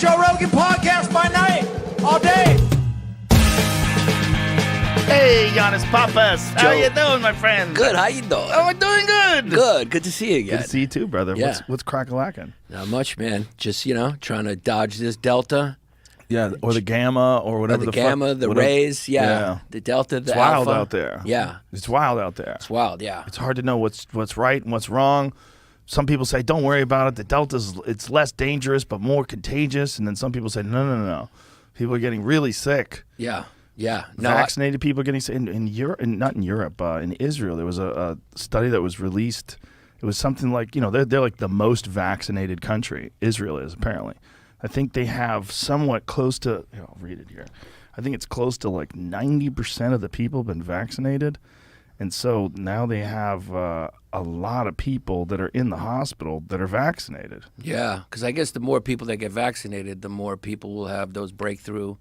Joe Rogan podcast by night, all day. Hey, Giannis Papas. How you doing, my friend? Good. How you doing? Oh, I'm doing good. Good. Good to see you again. Good to see you too, brother. Yeah. What's crack-a-lackin'? Not much, man. Just, trying to dodge this Delta. Yeah, or the Gamma, or whatever The Gamma, the Rays, Yeah. The Delta, the It's wild Alpha. out there. Yeah. It's wild out there. It's wild, yeah. It's hard to know what's right and what's wrong. Some people say, don't worry about it. The it's less dangerous but more contagious. And then some people say, no. People are getting really sick. Yeah. Yeah. Vaccinated people are getting sick. In Europe, not in Europe, in Israel, there was a study that was released. It was something like, they're like the most vaccinated country. Israel is, apparently. I think they have somewhat close to, I'll read it here. I think it's close to like 90% of the people have been vaccinated. And so now they have a lot of people that are in the hospital that are vaccinated. Yeah, because I guess the more people that get vaccinated, the more people will have those breakthrough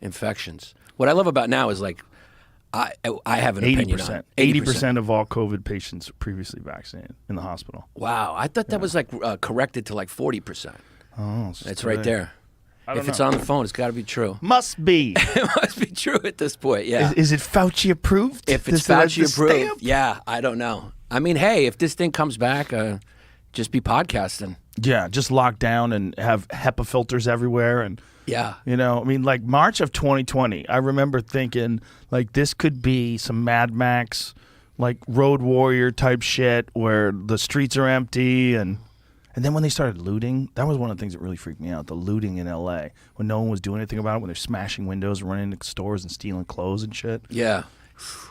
infections. What I love about now is like, I have an opinion on it. 80% of all COVID patients are previously vaccinated in the hospital. Wow, I thought that was like corrected to like 40%. Oh, It's right there. If it's know. on the phone, it's got to be true. Must be. It must be true at this point, yeah. Is it Fauci approved? If it's Fauci approved, yeah, I don't know. I mean, hey, if this thing comes back, just be podcasting. Yeah, just lock down and have HEPA filters everywhere. And, Yeah. like March of 2020, I remember thinking, like, this could be some Mad Max, like, Road Warrior type shit where the streets are empty. And then when they started looting, that was one of the things that really freaked me out, the looting in L.A. when no one was doing anything about it, when they're smashing windows, running into stores and stealing clothes and shit. Yeah.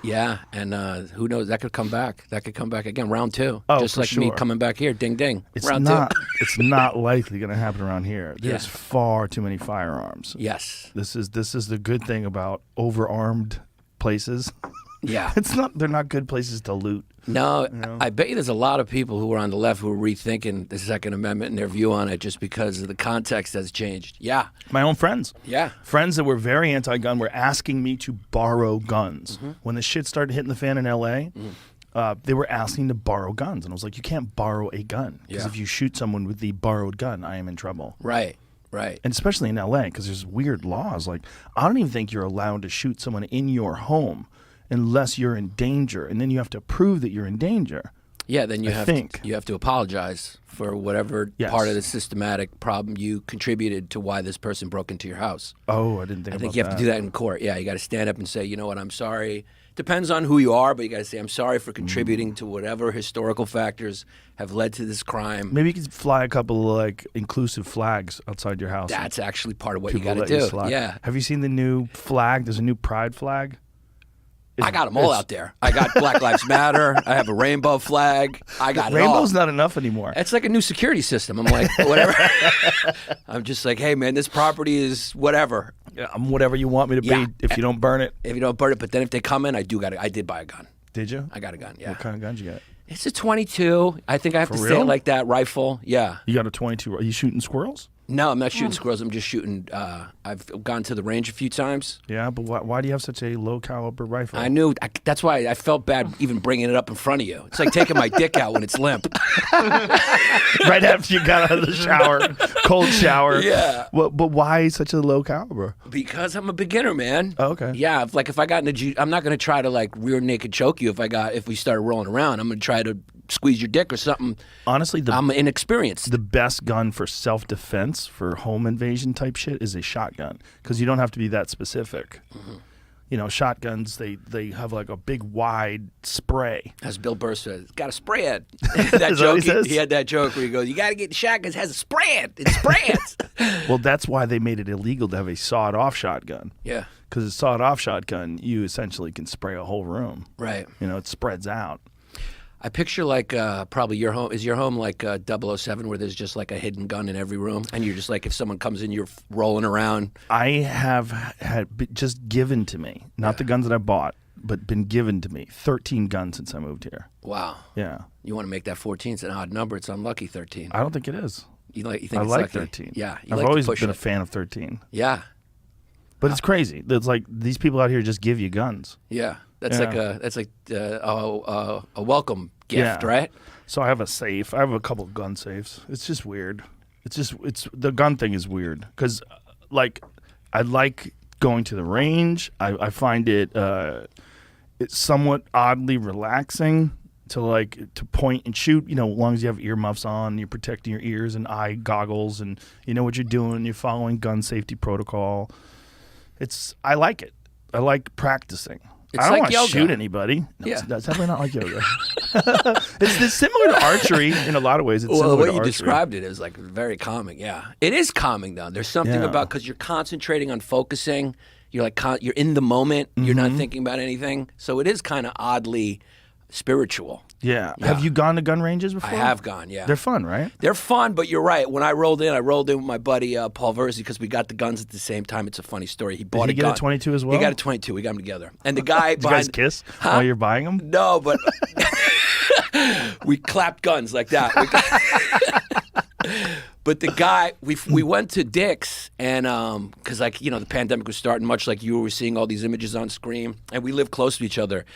Yeah, and who knows? That could come back. That could come back again. Round 2. Oh, just for like me sure. coming back here. Ding, ding. It's Round not. 2. It's not likely going to happen around here. There's Yeah. far too many firearms. Yes. This is the good thing about overarmed places. Yeah. They're not good places to loot. No, I bet you there's a lot of people who are on the left who are rethinking the Second Amendment and their view on it just because of the context has changed. Yeah. My own friends. Yeah. Friends that were very anti-gun were asking me to borrow guns. When the shit started hitting the fan in L.A., they were asking to borrow guns. And I was like, you can't borrow a gun. Because Yeah. if you shoot someone with the borrowed gun, I am in trouble. Right. Right. And especially in L.A., because there's weird laws. Like, I don't even think you're allowed to shoot someone in your home unless you're in danger. And then you have to prove that you're in danger. Yeah, then you I have think. you have to apologize for whatever Yes. part of the systematic problem you contributed to why this person broke into your house. Oh, I didn't think I about think you have to do that in court. Yeah, you got to stand up and say, you know what, I'm sorry. Depends on who you are, but you got to say, I'm sorry for contributing to whatever historical factors have led to this crime. Maybe you could fly a couple of, like, inclusive flags outside your house. That's actually part of what you People got to let you do. slide. Yeah. Have you seen the new flag? There's a new pride flag. I got them all out there. I got Black Lives Matter. I have a rainbow flag. I got it all. Rainbow's not enough anymore. It's like a new security system. I'm like, whatever. I'm just like, hey, man, this property is whatever. Yeah, I'm whatever you want me to Yeah. be if you don't burn it. If you don't burn it, but then if they come in, I did buy a gun. Did you? I got a gun, yeah. What kind of guns you got? It's a 22. I think I have For to say real? it like that. Rifle, yeah. You got a 22. Are you shooting squirrels? No, I'm not shooting squirrels. I'm just shooting. I've gone to the range a few times. Yeah, but why do you have such a low caliber rifle? I knew. That's why I felt bad even bringing it up in front of you. It's like taking my dick out when it's limp. Right after you got out of the shower, cold shower. Yeah. But why such a low caliber? Because I'm a beginner, man. Oh, okay. Yeah, if I got in I'm not going to try to like rear naked choke you if we started rolling around. I'm going to try to squeeze your dick or something. Honestly, I'm inexperienced. the best gun for self-defense, for home invasion type shit, is a shotgun, because you don't have to be that specific. Shotguns, they have like a big wide spray. As Bill Burr says, got to spray it. That Is that what he joke, says? he had that joke where he goes, you got to get the shotgun, it has a spray it. It sprays. Well, that's why they made it illegal to have a sawed-off shotgun. Yeah, Because a sawed-off shotgun, you essentially can spray a whole room. right. It spreads out. I picture like probably your home. Is your home like 007 where there's just like a hidden gun in every room? And you're just like, if someone comes in, you're rolling around. I have had just given to me, not the guns that I bought, but been given to me, 13 guns since I moved here. Wow. Yeah. You want to make that 14? It's an odd number. It's unlucky 13. I don't think it is. You think I it's like lucky? 13. Yeah. You I've like to always push been a it. fan of 13. Yeah. But it's crazy. It's like these people out here just give you guns. Yeah. That's Yeah. like a welcome gift, Yeah. right? So I have a safe. I have a couple gun safes. It's just weird. It's the gun thing is weird because, like, I like going to the range. I find it's somewhat oddly relaxing to point and shoot. You know, as long as you have earmuffs on, you're protecting your ears and eye goggles, and you know what you're doing. You're following gun safety protocol. I like it. I like practicing. I don't want to shoot anybody. No, Yeah. That's definitely not like yoga. It's similar to archery in a lot of ways. It's similar Well, the way to you archery. described it is like very calming. Yeah, it is calming though. There's something about because you're concentrating on focusing. You're like you're in the moment. You're not thinking about anything. So it is kind of oddly spiritual. Yeah. Have you gone to gun ranges before? I have gone. Yeah, They're fun, right? They're fun, but you're right. When I rolled in with my buddy Paul Verzi because we got the guns at the same time. It's a funny story. He bought Did he get a 22 as well? He got a 22. We got them together. And the guy Did you guys kiss while you're buying them? No, but we clapped guns like that. But the guy, we went to Dick's, and because the pandemic was starting, much like you were seeing all these images on screen, and we live close to each other.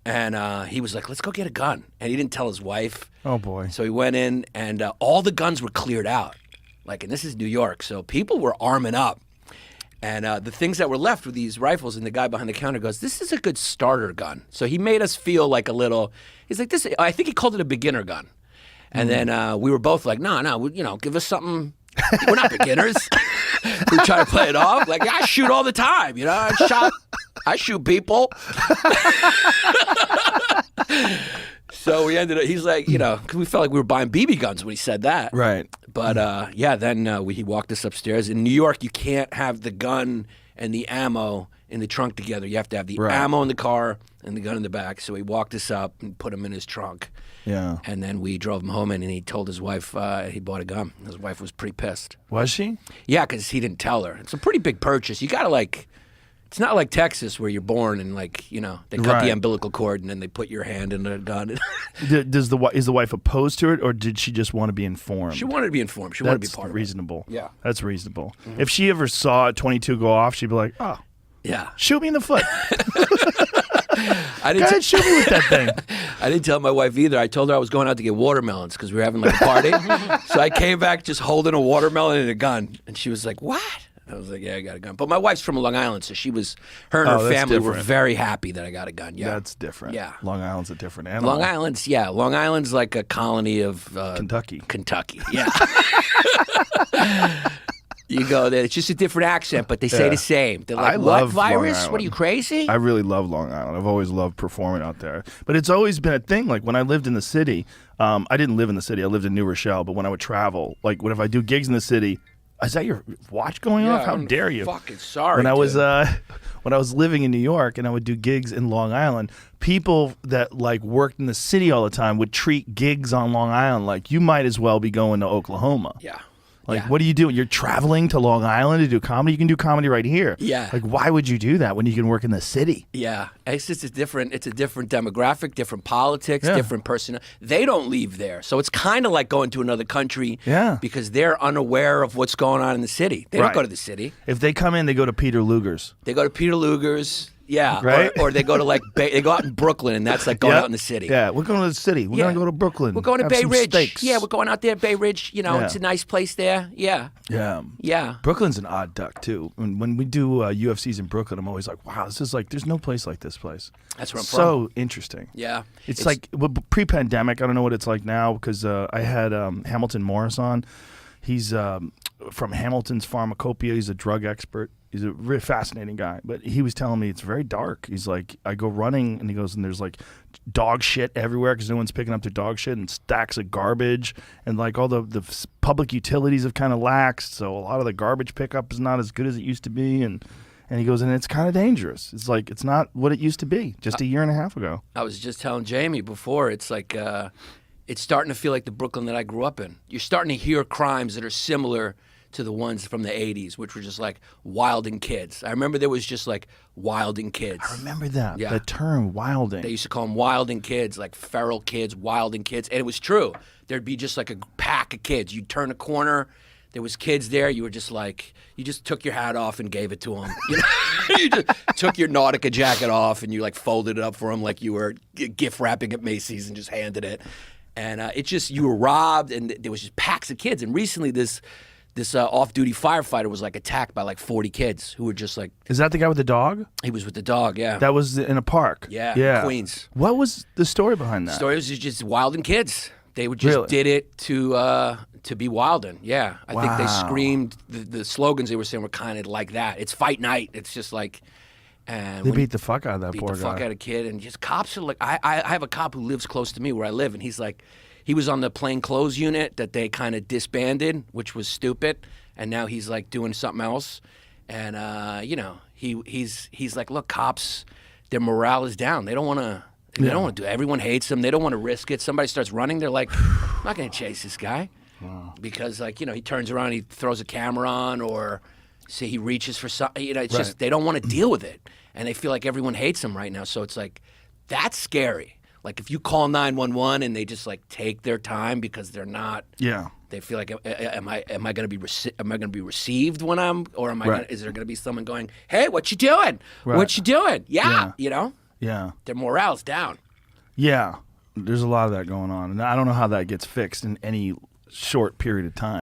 And he was like, let's go get a gun. And he didn't tell his wife. Oh, boy. So he went in, and all the guns were cleared out. And this is New York, so people were arming up. And the things that were left were these rifles, and the guy behind the counter goes, this is a good starter gun. So he made us feel like a little, he's like, I think he called it a beginner gun. And then we were both like, no, give us something. We're not beginners. We try to play it off. Like, I shoot all the time, I shoot people. So we ended up, he's like, because we felt like we were buying BB guns when he said that. Right. But then he walked us upstairs. In New York, you can't have the gun and the ammo in the trunk together. You have to have the ammo in the car and the gun in the back. So he walked us up and put them in his trunk. Yeah. And then we drove him home, and he told his wife he bought a gun. His wife was pretty pissed. Was she? Yeah, because he didn't tell her. It's a pretty big purchase. You got to it's not like Texas where you're born and they cut the umbilical cord and then they put your hand in a gun. Is the wife opposed to it, or did she just want to be informed? She wanted to be informed. She wanted to be part of it. Reasonable. Yeah. That's reasonable. Mm-hmm. If she ever saw a 22 go off, she'd be like, oh, yeah, shoot me in the foot. Go ahead, shoot me with that thing. I didn't tell my wife either. I told her I was going out to get watermelons because we were having a party. So I came back just holding a watermelon and a gun. And she was like, what? I was like, yeah, I got a gun. But my wife's from Long Island, so her and her family were very happy that I got a gun. Yeah, that's different. Yeah, Long Island's a different animal. Long Island's like a colony of Kentucky. Yeah. You go there, it's just a different accent, but they say the same. They're like, what virus? What are you, crazy? I really love Long Island. I've always loved performing out there. But it's always been a thing. Like when I lived in the city, I didn't live in the city. I lived in New Rochelle. But when I would travel, if I do gigs in the city, is that your watch going off? How dare you? Fucking sorry. When I was living in New York and I would do gigs in Long Island, people that worked in the city all the time would treat gigs on Long Island like you might as well be going to Oklahoma. Yeah. What do you do? You're traveling to Long Island to do comedy? You can do comedy right here. Yeah. Why would you do that when you can work in the city? Yeah. It's just a different demographic, different politics, different person. They don't leave there. So it's kind of like going to another country because they're unaware of what's going on in the city. They don't go to the city. If they come in, they go to Peter Luger's. They go to Peter Luger's. Yeah, right? or they go to they go out in Brooklyn, and that's like going out in the city. Yeah, we're going to the city. We're going to go to Brooklyn. We're going to Bay Ridge. Steaks. Yeah, we're going out there, Bay Ridge. It's a nice place there. Yeah. Yeah. Yeah. Brooklyn's an odd duck too. When we do UFCs in Brooklyn, I'm always like, wow, this is there's no place like this place. That's where I'm from. So interesting. Yeah. It's like pre-pandemic. I don't know what it's like now because I had Hamilton Morris on. He's from Hamilton's Pharmacopoeia. He's a drug expert. He's a really fascinating guy, but he was telling me it's very dark. He's like, I go running, and he goes, and there's dog shit everywhere because no one's picking up their dog shit, and stacks of garbage, and all the public utilities have kind of laxed, so a lot of the garbage pickup is not as good as it used to be, and he goes, and it's kind of dangerous. It's it's not what it used to be just a year and a half ago. I was just telling Jamie before, it's it's starting to feel like the Brooklyn that I grew up in. You're starting to hear crimes that are similar to the ones from the 80s, which were just wilding kids. I remember there was just wilding kids. I remember that. Yeah. The term wilding. They used to call them wilding kids, feral kids, wilding kids. And it was true. There'd be just a pack of kids. You'd turn a corner, there was kids there. You were just you just took your hat off and gave it to them. You just took your Nautica jacket off and you folded it up for them like you were gift wrapping at Macy's and just handed it. And it just, you were robbed, and there was just packs of kids. And recently, this off-duty firefighter was like attacked by like 40 kids who were just like. Is that the guy with the dog? He was with the dog, yeah. That was in a park. Yeah, Queens. What was the story behind that? The story was just wilding kids. They would just did it to be wilding. Yeah, I think they screamed the slogans they were saying were kind of like that. It's fight night. It's just like. And they beat the fuck out of that poor guy. Beat the fuck out of a kid, and just cops are like, I have a cop who lives close to me where I live, and he's like, he was on the plain clothes unit that they kind of disbanded, which was stupid, and now he's like doing something else, and you know, he's like, look, cops, their morale is down. They don't want to. They don't want to do it. Everyone hates them. They don't want to risk it. Somebody starts running, they're like, I'm not going to chase this guy, because like, you know, he turns around, he throws a camera on, or. See, he reaches for something. You know, it's just they don't want to deal with it, and they feel like everyone hates them right now. So it's like that's scary. Like if you call 911 and they just like take their time because they're not. Yeah. They feel like, am I going to be received when I'm, or am I? Gonna, is there going to be someone going, hey, what you doing? What you doing? Yeah, you know. Yeah. Their morale's down. Yeah, there's a lot of that going on, and I don't know how that gets fixed in any short period of time.